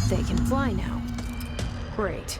They can fly now. Great.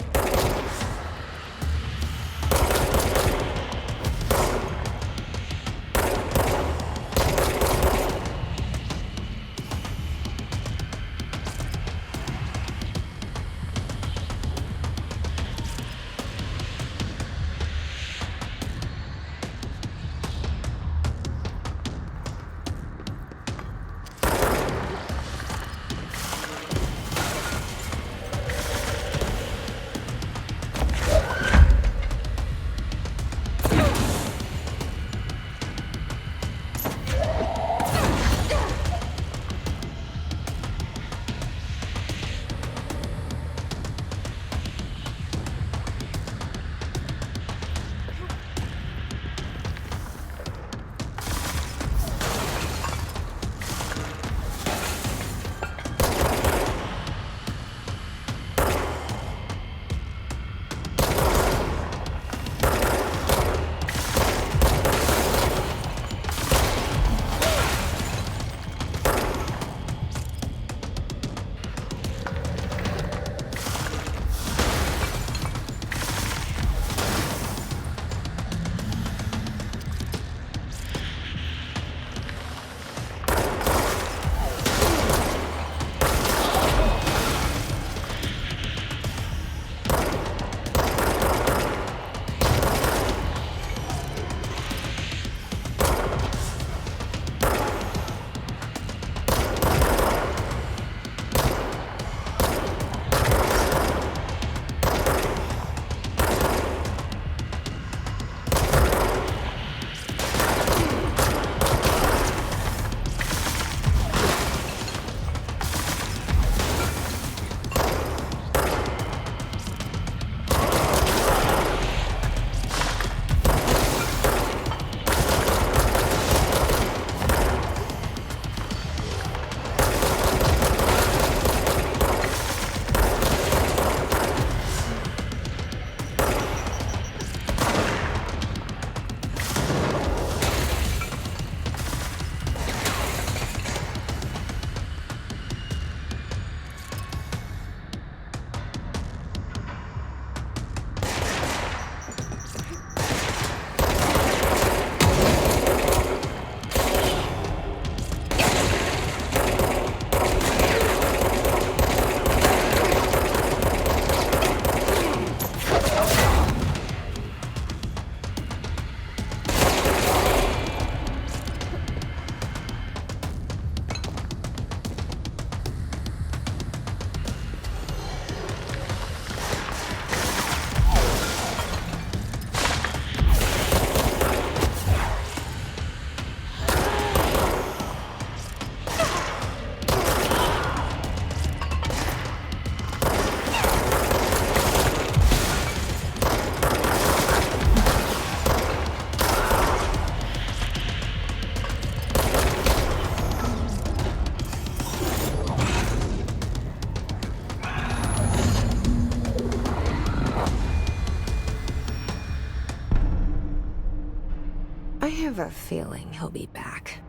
I have a feeling he'll be back.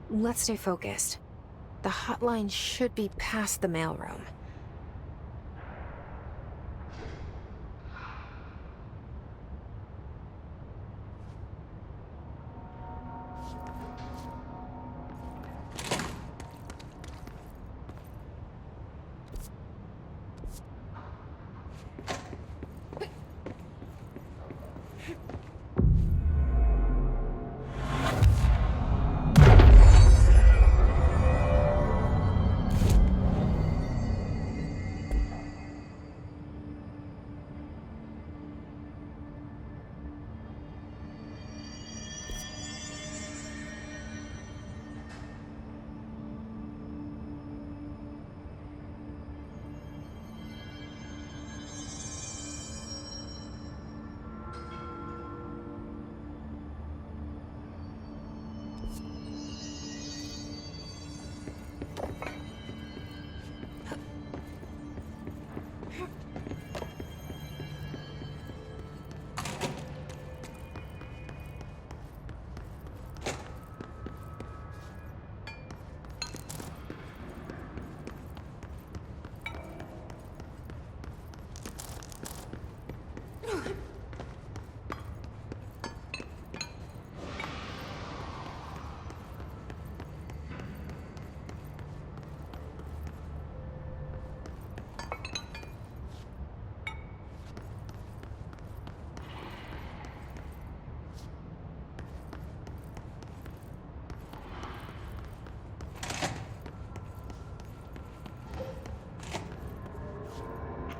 Let's stay focused. The hotline should be past the mailroom.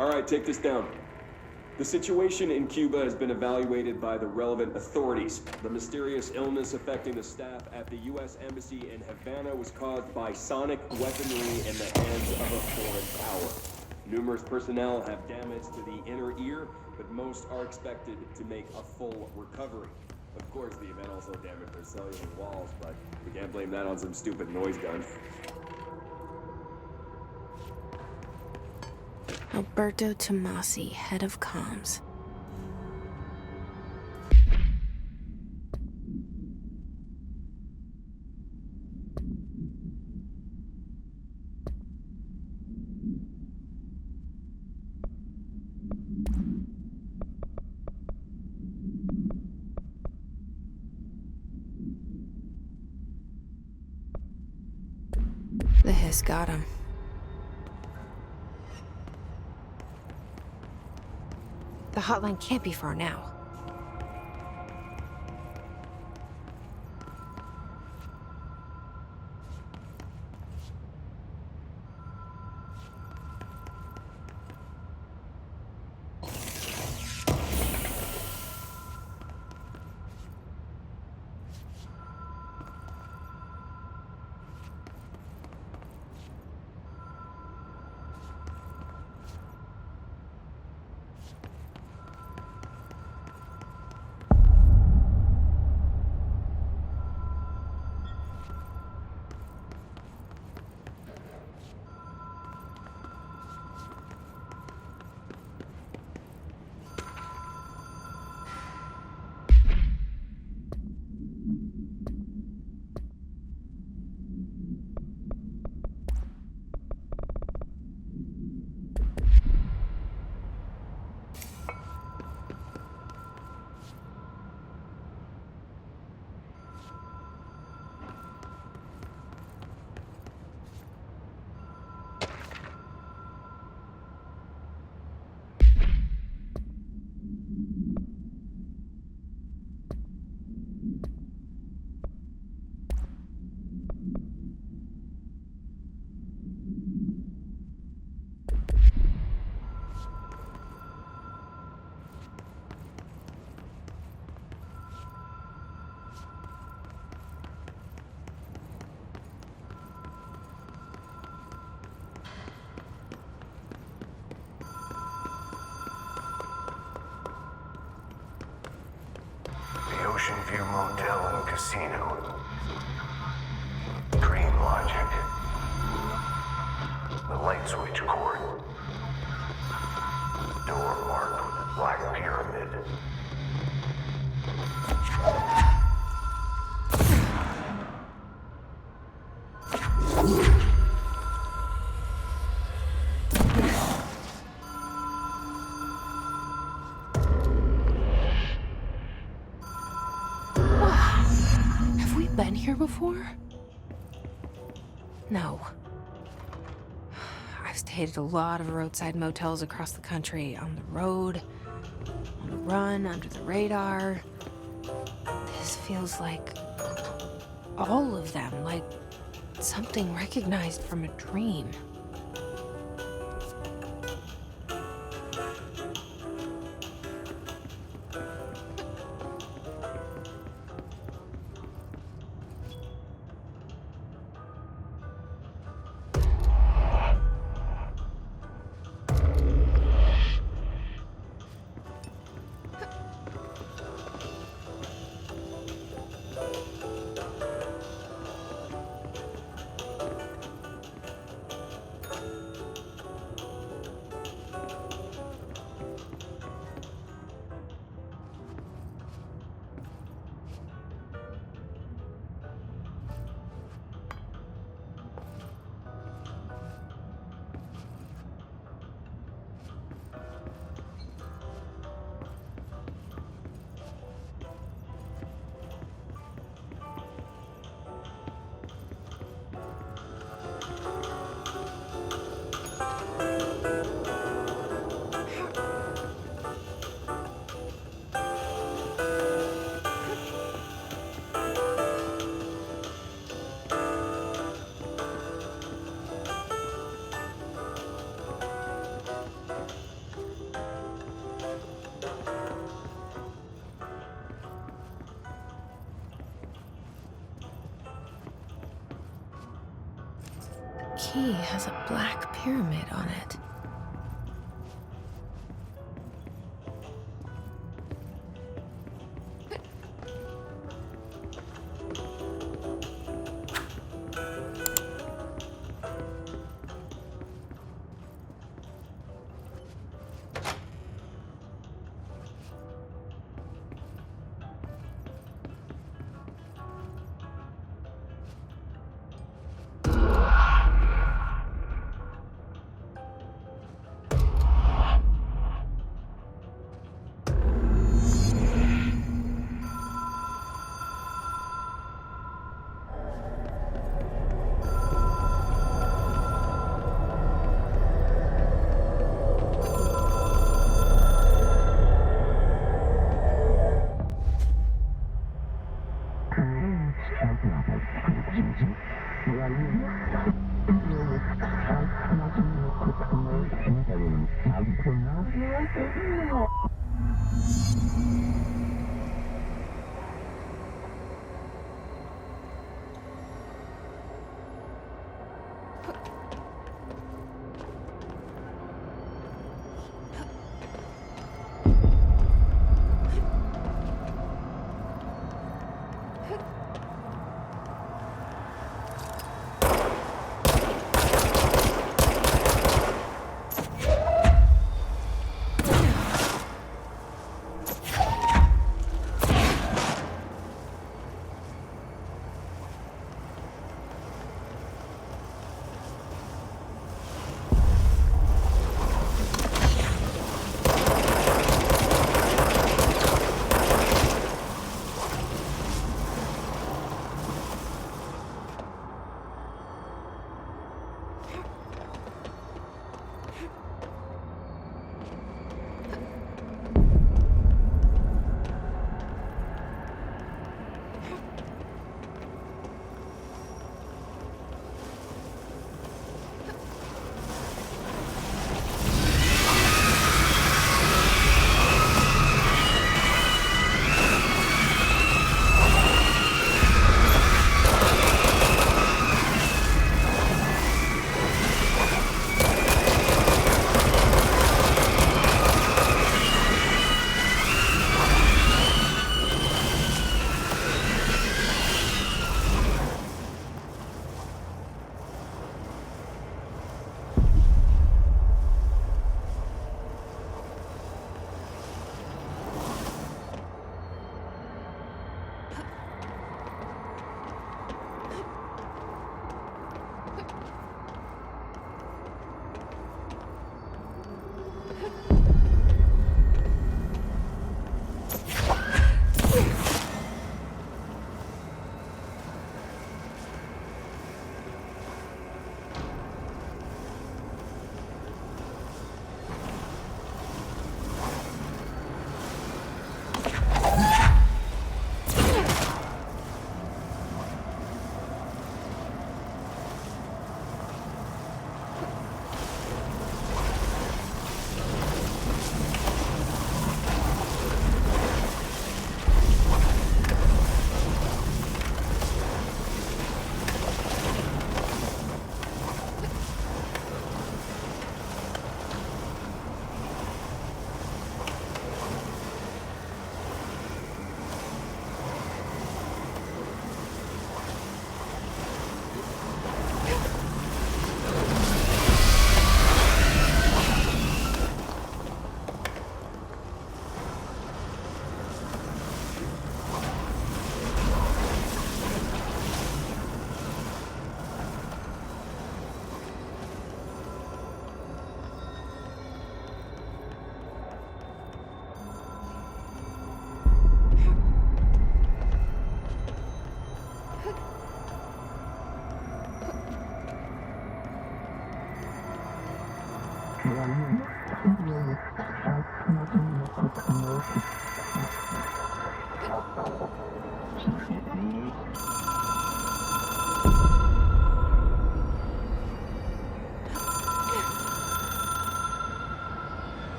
All right, take this down. The situation in Cuba has been evaluated by the relevant authorities. The mysterious illness affecting the staff at the U.S. Embassy in Havana was caused by sonic weaponry in the hands of a foreign power. Numerous personnel have damage to the inner ear, but most are expected to make a full recovery. Of course, the event also damaged their cellular walls, but we can't blame that on some stupid noise gun. Alberto Tomasi, head of comms. The hiss got him. The hotline can't be far now. Ocean View Motel and Casino. Dream Logic. The light switch cord. Door marked with a black pyramid. Been here before? No. I've stayed at a lot of roadside motels across the country, on the road, on the run, under the radar. This feels like all of them, like something recognized from a dream. key has a black pyramid on it.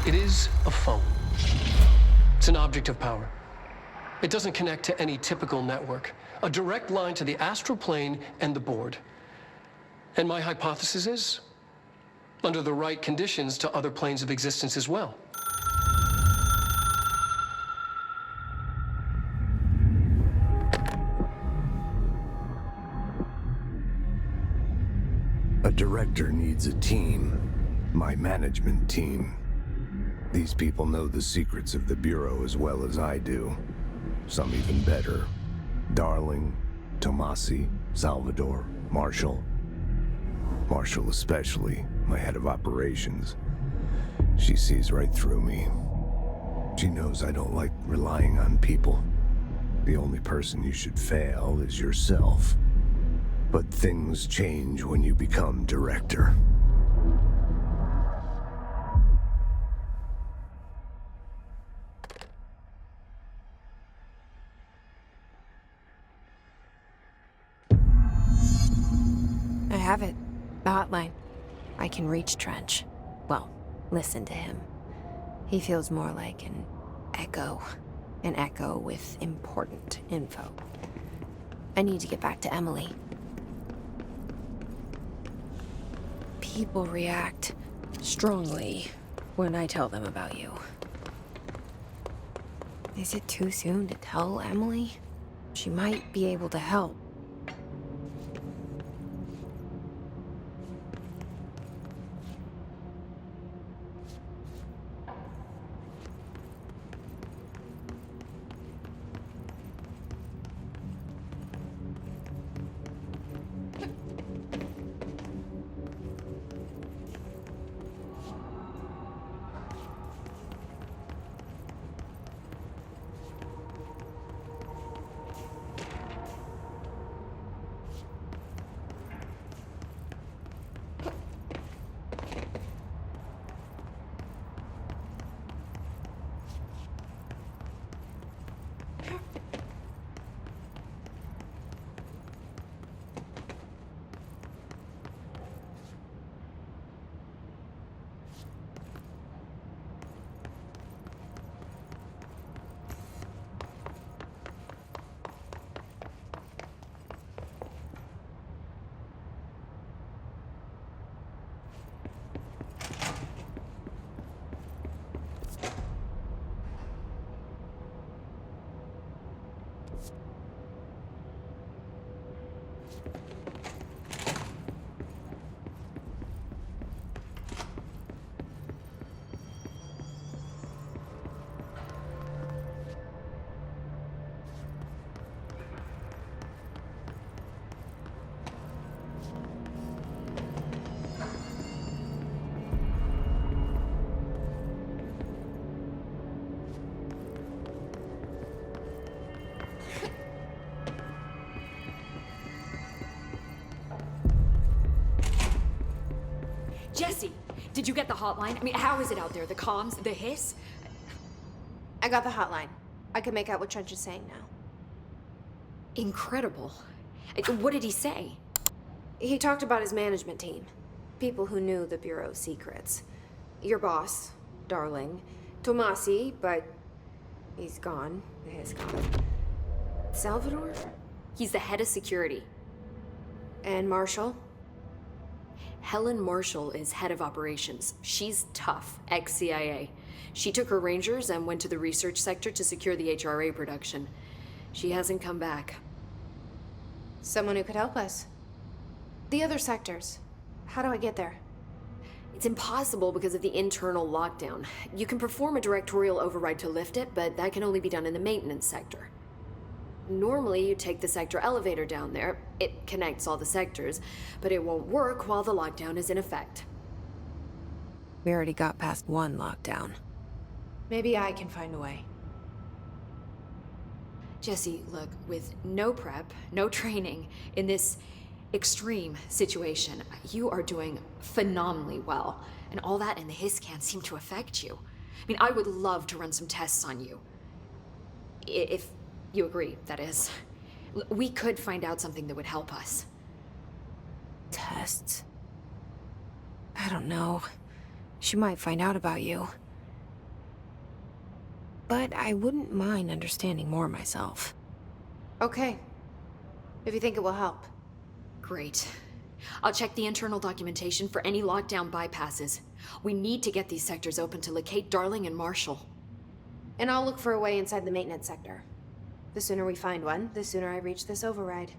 It is a phone. It's an object of power. It doesn't connect to any typical network. A direct line to the astral plane and the board. And my hypothesis is, under the right conditions, to other planes of existence as well. A director needs a team. My management team. These people know the secrets of the Bureau as well as I do. Some even better. Darling, Tomasi, Salvador, Marshall. Marshall especially, my head of operations. She sees right through me. She knows I don't like relying on people. The only person you should fail is yourself. But things change when you become director. I have it. The hotline. I can reach Trench. Well, listen to him. He feels more like an echo. An echo with important info. I need to get back to Emily. People react strongly when I tell them about you. Is it too soon to tell Emily? She might be able to help. Jesse, did you get the hotline? I mean, how is it out there? The comms, the hiss? I got the hotline. I can make out what Trench is saying now. Incredible. What did he say? He talked about his management team. People who knew the Bureau's secrets. Your boss, Darling. Tomasi, but he's gone. He's gone. Salvador? He's the head of security. And Marshall? Helen Marshall is head of operations. She's tough, ex-CIA. She took her Rangers and went to the research sector to secure the HRA production. She hasn't come back. Someone who could help us. The other sectors. How do I get there? It's impossible because of the internal lockdown. You can perform a directorial override to lift it, but that can only be done in the maintenance sector. Normally, you take the sector elevator down there. It connects all the sectors, but it won't work while the lockdown is in effect. We already got past one lockdown. Maybe I can find a way. Jesse, look, with no prep, no training, in this extreme situation, you are doing phenomenally well. And all that and the hiss can't seem to affect you. I mean, I would love to run some tests on you. If you agree, that is. We could find out something that would help us. Tests? I don't know. She might find out about you. But I wouldn't mind understanding more myself. Okay. If you think it will help. Great. I'll check the internal documentation for any lockdown bypasses. We need to get these sectors open to locate Darling and Marshall. And I'll look for a way inside the maintenance sector. The sooner we find one, the sooner I reach this override.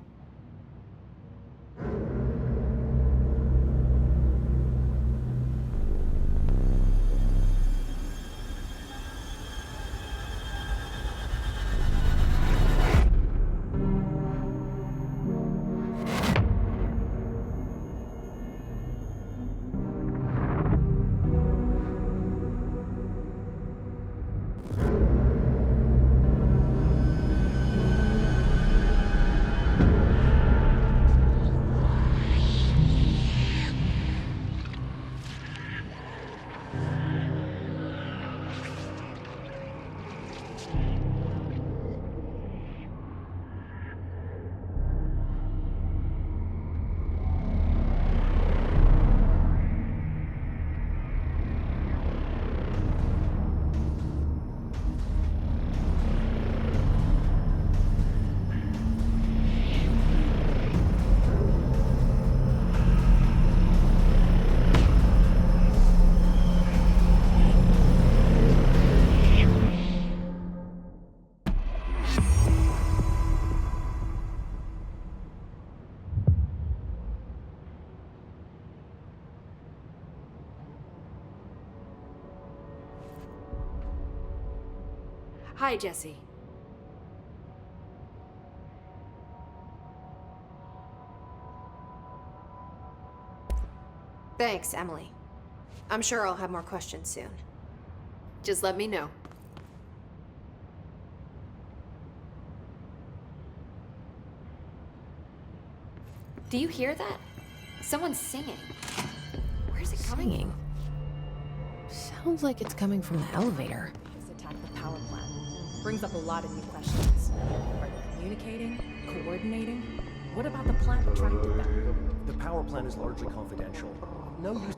Hi, Jesse. Thanks, Emily. I'm sure I'll have more questions soon. Just let me know. Do you hear that? Someone's singing. Where's it coming from? Sounds like it's coming from the elevator. Attack the power plant. Brings up a lot of new questions. Are they communicating? Coordinating? What about the plant attracted them? The power plant is largely confidential. No use.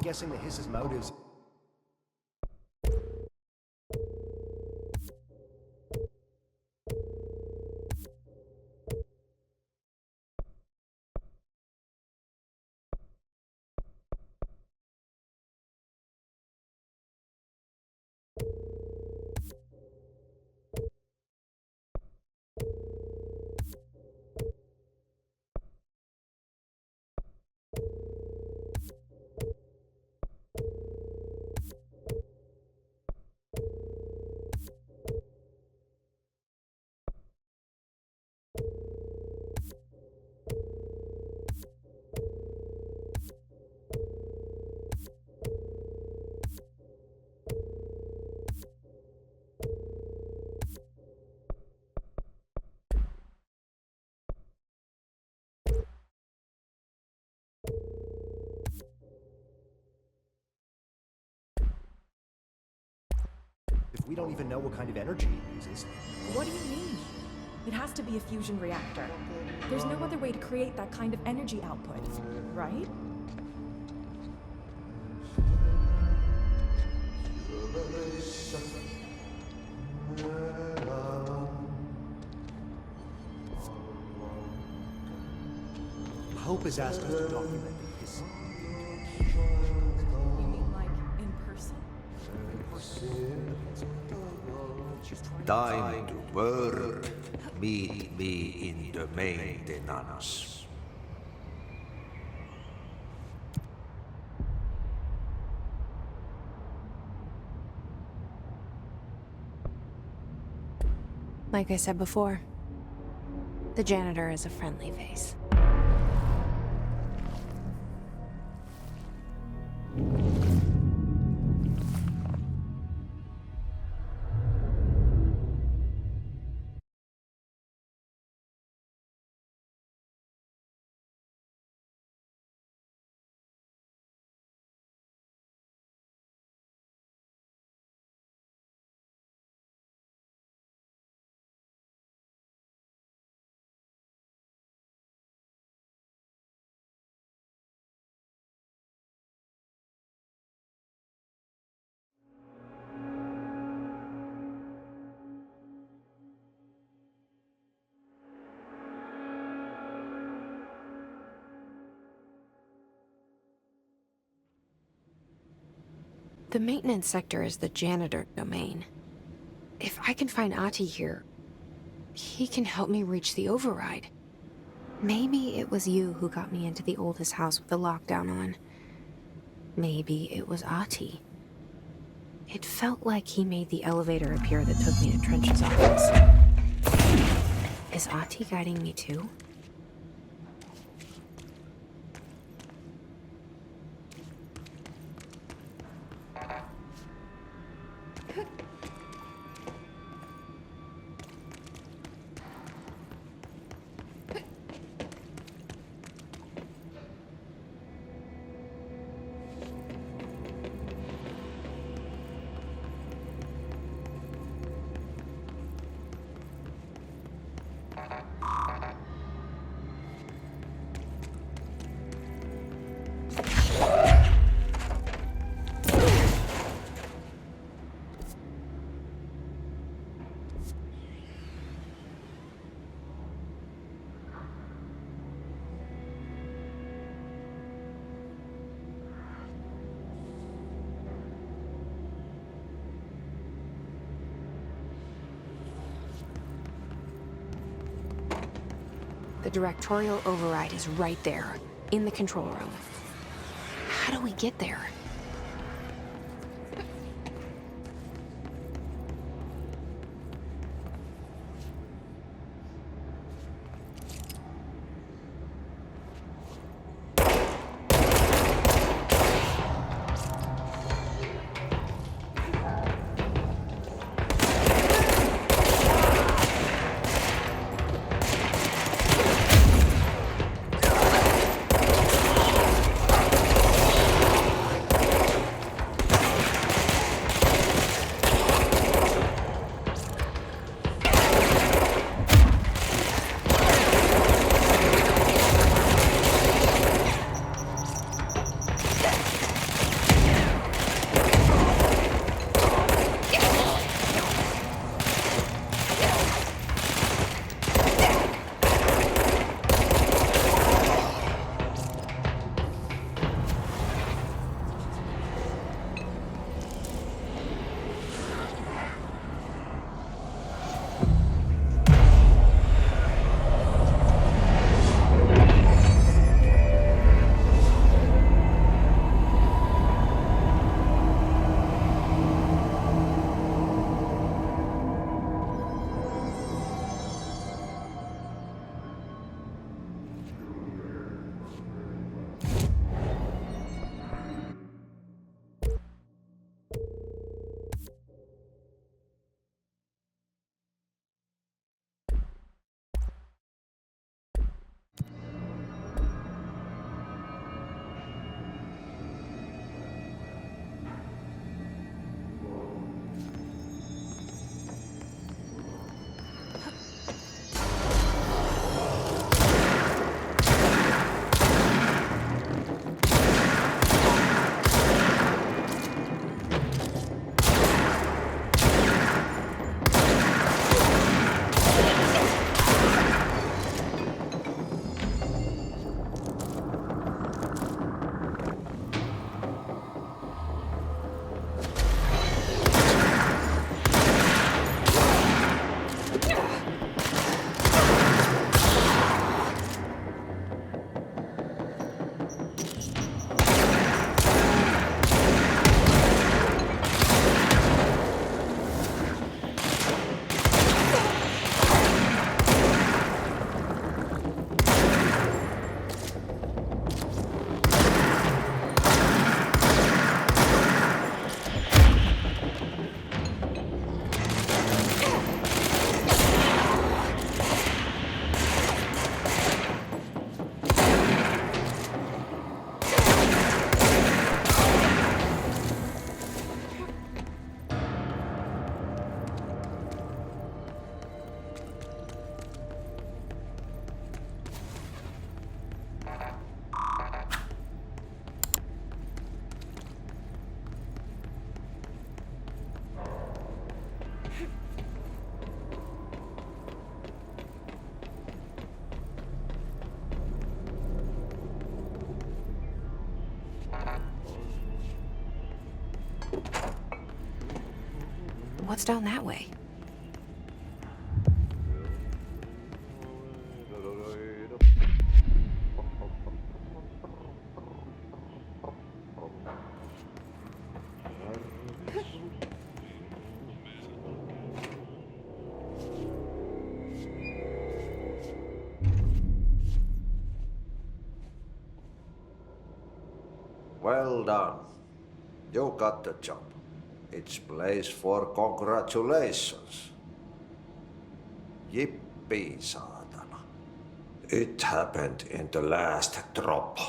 Guessing the hiss's motives. If we don't even know what kind of energy it uses. What do you mean? It has to be a fusion reactor. There's no other way to create that kind of energy output, right? Hope has asked us to document his. You mean like in person? Time to work. Meet me in the maintenance. Like I said before, the janitor is a friendly face. The maintenance sector is the janitor domain. If I can find Ahti here, he can help me reach the override. Maybe it was you who got me into the oldest house with the lockdown on. Maybe it was Ahti. It felt like he made the elevator appear that took me to Trench's office. Is Ahti guiding me too? The directorial override is right there, in the control room. How do we get there? What's down that way? Well done. You got the job. It's place for congratulations. Yippee, saatana. It happened in the last drop.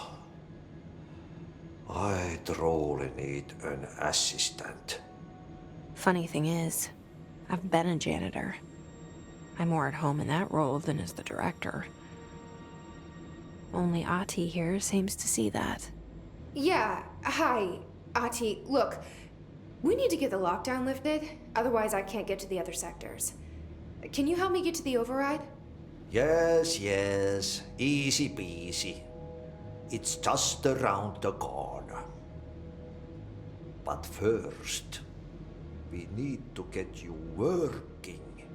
I truly need an assistant. Funny thing is, I've been a janitor. I'm more at home in that role than as the director. Only Ahti here seems to see that. Yeah, hi, Ahti. Look, we need to get the lockdown lifted, otherwise I can't get to the other sectors. Can you help me get to the override? Yes, easy peasy. It's just around the corner. But first, we need to get you working.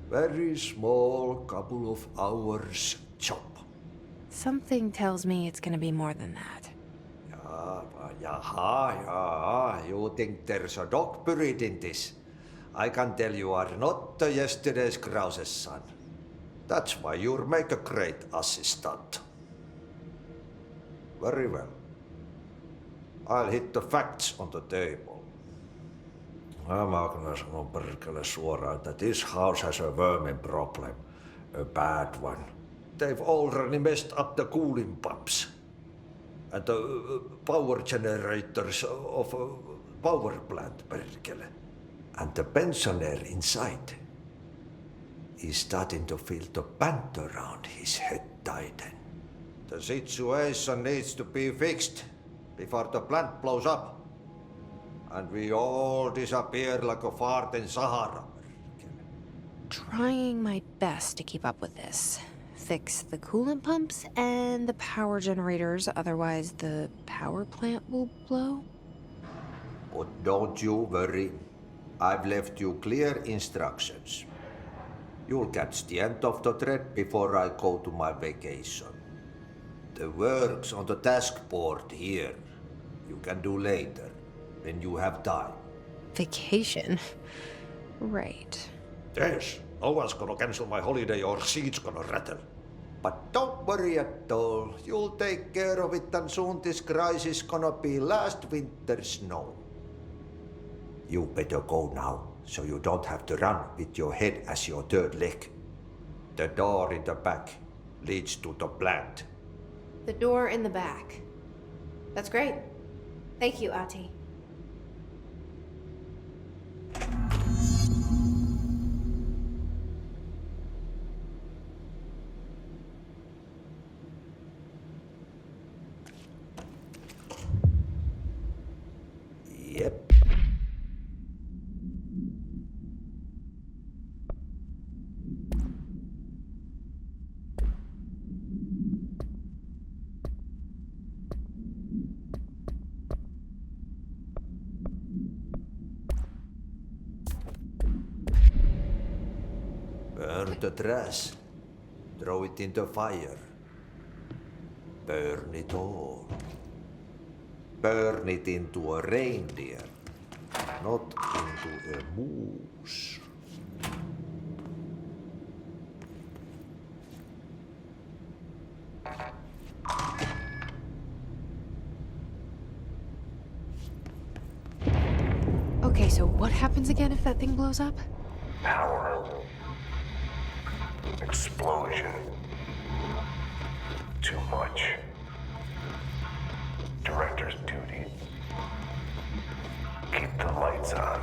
Very small, couple of hours job. Something tells me it's gonna be more than that. Yeah, you think there's a dog buried in this? I can tell you are not yesterday's Krause's son. That's why you'll make a great assistant. Very well. I'll hit the facts on the table. Mä kyllä sanon perkele suoraan, että this house has a vermin problem. A bad one. They've already messed up the cooling pumps. And the power generators of a power plant, perkele. And the pensioner inside is starting to feel the band around his head tighten. The situation needs to be fixed before the plant blows up. And we all disappear like a fart in Sahara. Trying my best to keep up with this. Fix the coolant pumps and the power generators, otherwise the power plant will blow. But don't you worry. I've left you clear instructions. You'll catch the end of the thread before I go to my vacation. The work's on the task board here. You can do later, when you have time. Vacation? Right. Yes, no one's gonna cancel my holiday or seat's gonna rattle. But don't worry at all. You'll take care of it and soon this crisis gonna be last winter's snow. You better go now, so you don't have to run with your head as your third leg. The door in the back leads to the plant. The door in the back. That's great. Thank you, Ahti. Yep. Burn the trash. Throw it in the fire. Burn it all. Burn it into a reindeer, not into a moose. Okay, so what happens again if that thing blows up? Power. Explosion. Too much. Director's duty. Keep the lights on.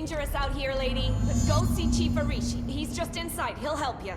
dangerous out here, lady. Go see Chief Arishi. He's just inside. He'll help you.